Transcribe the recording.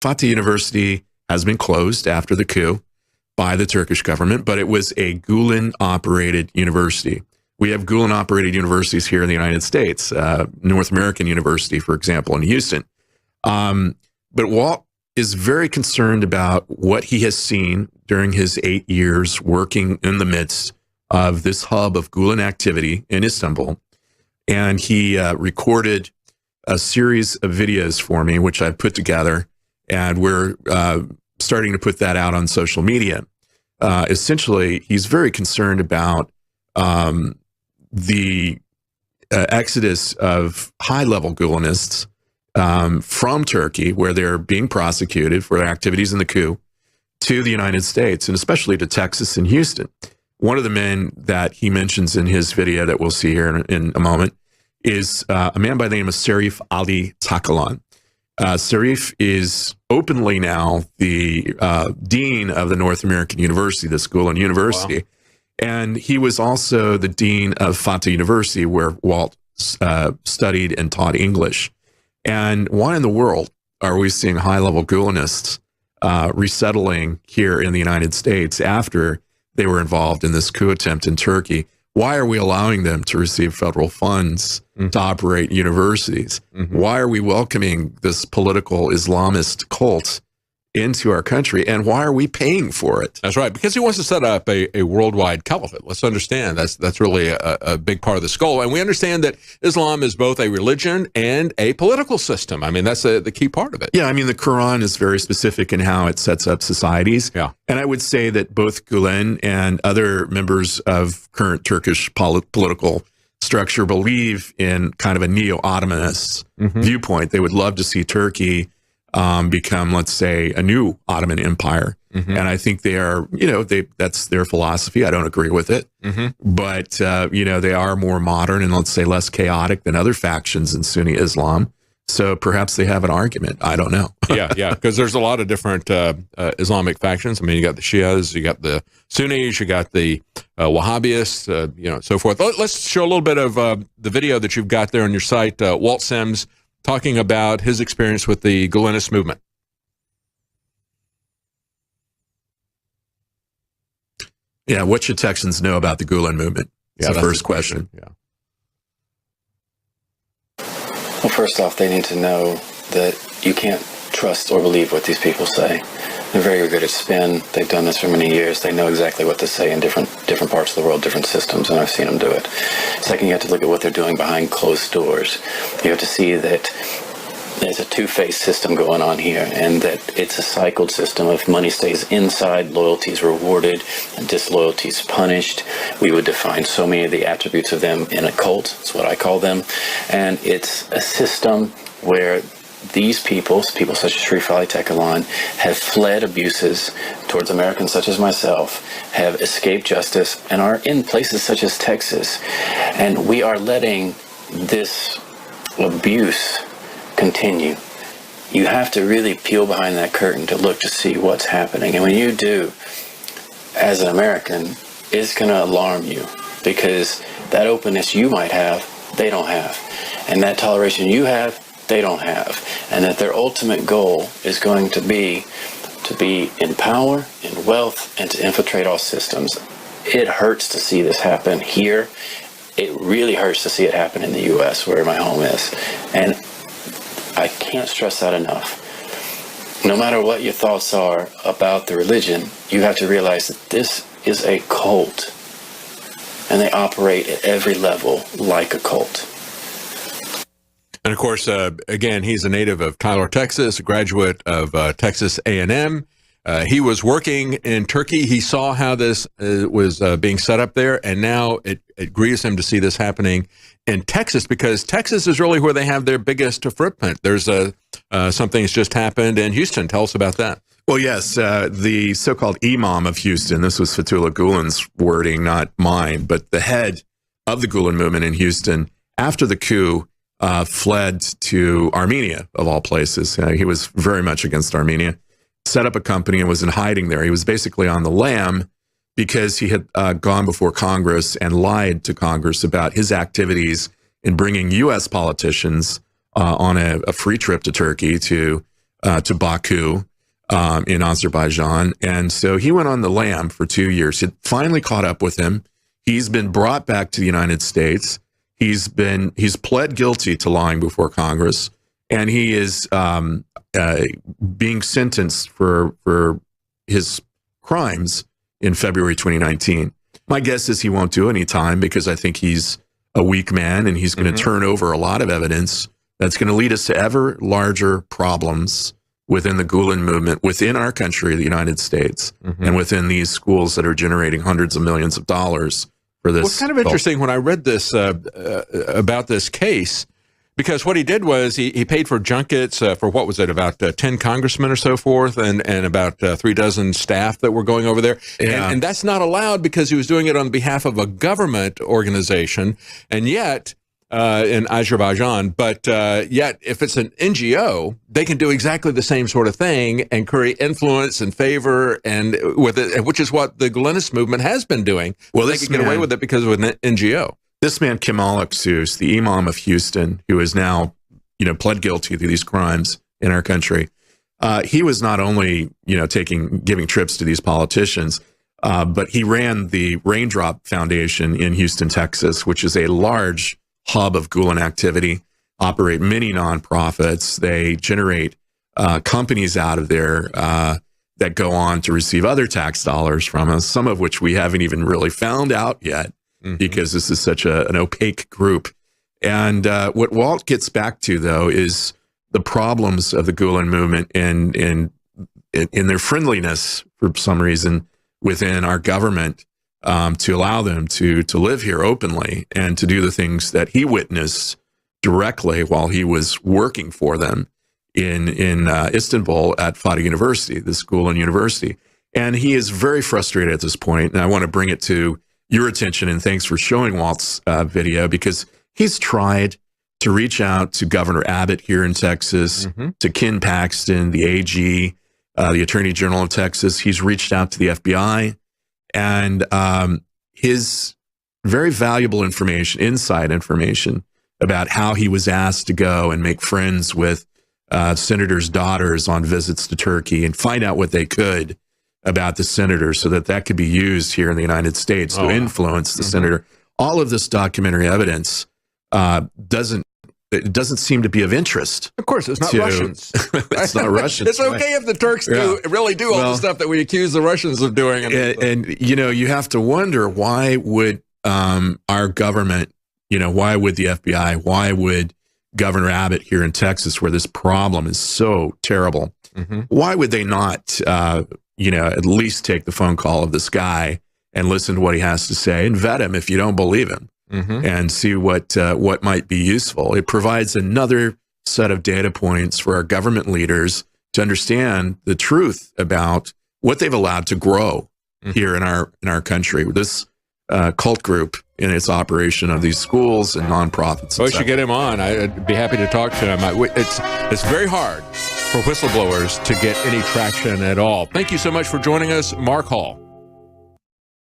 Fatih University has been closed after the coup by the Turkish government, but it was a Gulen-operated university. We have Gulen-operated universities here in the United States, North American University, for example, in Houston. But Walt is very concerned about what he has seen during his 8 years working in the midst of this hub of Gulen activity in Istanbul. And he recorded a series of videos for me, which I've put together, and we're starting to put that out on social media. Essentially, he's very concerned about the exodus of high-level Gulenists from Turkey, where they're being prosecuted for their activities in the coup, to the United States, and especially to Texas and Houston. One of the men that he mentions in his video that we'll see here in a moment is a man by the name of Serif Ali Takalan. Serif is openly now the dean of the North American University, this Gulen University. Wow. And he was also the dean of Fatih University, where Walt studied and taught English. And why in the world are we seeing high-level Gulenists resettling here in the United States after they were involved in this coup attempt in Turkey? Why are we allowing them to receive federal funds to operate universities? Why are we welcoming this political Islamist cult into our country, and why are we paying for it? That's right, because he wants to set up a worldwide caliphate. Let's understand that's really a big part of this goal, and we understand that Islam is both a religion and a political system. I mean, that's the key part of it. Yeah, I mean, the Quran is very specific in how it sets up societies. Yeah, and I would say that both Gulen and other members of current Turkish political structure believe in kind of a neo-Ottomanist viewpoint. They would love to see Turkey become, let's say, a new Ottoman Empire. And I think they are, that's their philosophy. I don't agree with it. But, they are more modern and, let's say, less chaotic than other factions in Sunni Islam. So perhaps they have an argument. I don't know. yeah, because there's a lot of different Islamic factions. I mean, you got the Shias, you got the Sunnis, you got the Wahhabists, so forth. Let's show a little bit of the video that you've got there on your site, Walt Sims, talking about his experience with the Gulenist movement. Yeah, what should Texans know about the Gulen movement? That's the first question. Yeah. Well, first off, they need to know that you can't trust or believe what these people say. They're very good at spin. They've done this for many years. They know exactly what to say in different parts of the world, different systems, and I've seen them do it. Second, you have to look at what they're doing behind closed doors. You have to see that there's a two-phase system going on here, and that it's a cycled system of money stays inside, loyalty is rewarded, and disloyalty is punished. We would define so many of the attributes of them in a cult. That's what I call them. And it's a system where these people such as Serif Ali Takalan, have fled abuses towards Americans such as myself, have escaped justice, and are in places such as Texas. And we are letting this abuse continue. You have to really peel behind that curtain to look to see what's happening. And when you do, as an American, it's going to alarm you, because that openness you might have, they don't have. And that toleration you have, they don't have. And that their ultimate goal is going to be in power, in wealth, and to infiltrate all systems. It hurts to see this happen here. It really hurts to see it happen in the U.S., where my home is. And I can't stress that enough. No matter what your thoughts are about the religion, you have to realize that this is a cult. And they operate at every level like a cult. And of course, again, he's a native of Tyler, Texas, a graduate of Texas A&M. He was working in Turkey. He saw how this was being set up there, and now it grieves him to see this happening in Texas, because Texas is really where they have their biggest footprint. There's something that's just happened in Houston. Tell us about that. Well, yes, the so-called Imam of Houston, this was Fethullah Gulen's wording, not mine, but the head of the Gulen movement in Houston, after the coup, fled to Armenia, of all places. He was very much against Armenia, set up a company and was in hiding there. He was basically on the lam because he had gone before Congress and lied to Congress about his activities in bringing U.S. politicians on a free trip to Turkey to to Baku in Azerbaijan. And so he went on the lam for 2 years. It finally caught up with him. He's been brought back to the United States. He's pled guilty to lying before Congress, and he is being sentenced for his crimes in February 2019. My guess is he won't do any time because I think he's a weak man and he's going to turn over a lot of evidence that's going to lead us to ever larger problems within the Gulen movement, within our country, the United States, and within these schools that are generating hundreds of millions of dollars for this. Well, it's kind of interesting when I read this about this case, because what he did was he paid for junkets for, what was it, about 10 congressmen or so forth, and about 36 staff that were going over there. Yeah. And that's not allowed because he was doing it on behalf of a government organization, and yet in Azerbaijan, but yet if it's an NGO, they can do exactly the same sort of thing and curry influence and favor, and with it, which is what the Gulenist movement has been doing. Well, they can get away with it because of an NGO. This man, Kemal Oksuz, the Imam of Houston, who is now, pled guilty to these crimes in our country, he was not only, giving trips to these politicians, but he ran the Raindrop Foundation in Houston, Texas, which is a large hub of Gulen activity, operate many nonprofits. They generate companies out of there that go on to receive other tax dollars from us, some of which we haven't even really found out yet. Because this is such an opaque group. And what Walt gets back to, though, is the problems of the Gulen movement and in their friendliness, for some reason, within our government to allow them to live here openly and to do the things that he witnessed directly while he was working for them in Istanbul at Fatih University, this Gulen University. And he is very frustrated at this point, and I want to bring it to your attention, and thanks for showing Walt's video, because he's tried to reach out to Governor Abbott here in Texas, to Ken Paxton, the AG, the Attorney General of Texas. He's reached out to the FBI, and his very valuable information, inside information about how he was asked to go and make friends with senators' daughters on visits to Turkey and find out what they could about the senator so that could be used here in the United States to influence the senator. All of this documentary evidence doesn't seem to be of interest. Of course, it's not Russians. It's not Russians. It's okay if the Turks really do all the stuff that we accuse the Russians of doing. And you have to wonder, why would our government, why would the FBI, why would Governor Abbott here in Texas, where this problem is so terrible, why would they not at least take the phone call of this guy and listen to what he has to say and vet him if you don't believe him, and see what might be useful. It provides another set of data points for our government leaders to understand the truth about what they've allowed to grow here in our country. This cult group in its operation of these schools and nonprofits. We should get him on. I'd be happy to talk to him. It's very hard for whistleblowers to get any traction at all. Thank you so much for joining us, Mark Hall.